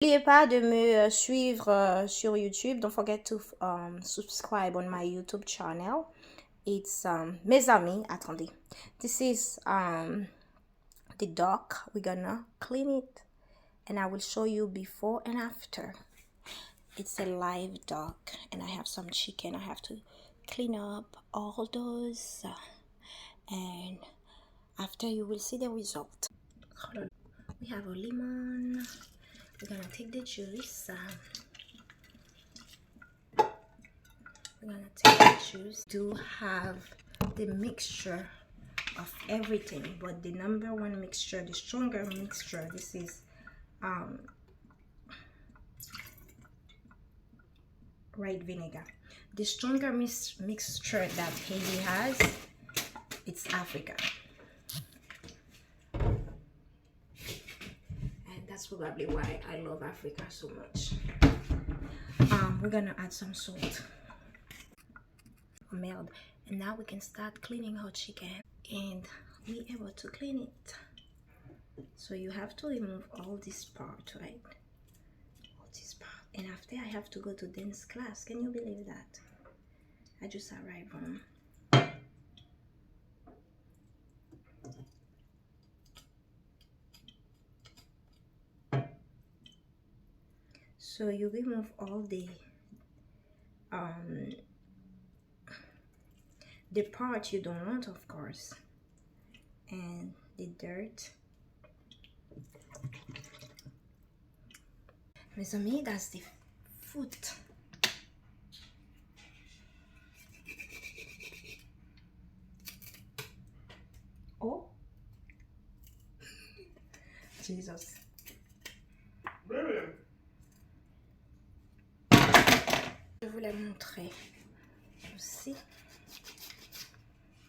N'oubliez pas de me suivre sur YouTube. Don't forget to subscribe on my YouTube channel. It's mes amis. Attendez. This is the duck. We're gonna clean it, and I will show you before and after. It's a live duck, and I have some chicken. I have to clean up all those, and after you will see the result. Hold on. We have a lemon. We're gonna take the juice. We're gonna take the juice to have the mixture of everything, but the number one mixture, the stronger mixture, this is white vinegar. The stronger mixture that Haiti has, it's Africa. That's probably why I love Africa so much. We're gonna add some salt. Meld. And now we can start cleaning our chicken, and we able to clean it. So you have to remove all this part, right? All this part. And after I have to go to dance class. Can you believe that? I just arrived home. So you remove all the part you don't want, of course, and the dirt. Mes amis, that's the foot. Oh, Jesus. Je vous la montrer aussi.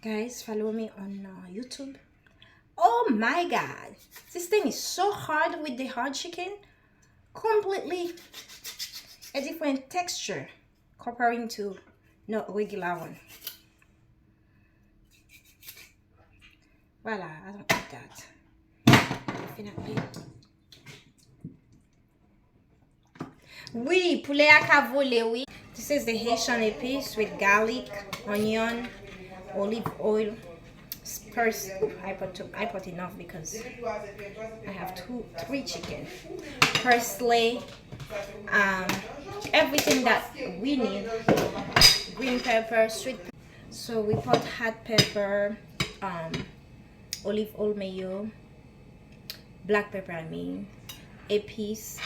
Guys, follow me on YouTube. Oh my God, this thing is so hard with the hard chicken. Completely a different texture comparing to regular one. Voila, I don't like that. Definitely. Oui, poulet à cavole, oui. This is the Haitian épice with garlic, onion, olive oil. First, I put enough because I have three chicken. Parsley, everything that we need. Green pepper, sweet pepper. So we put hot pepper, olive oil mayo, black pepper, I mean, épice,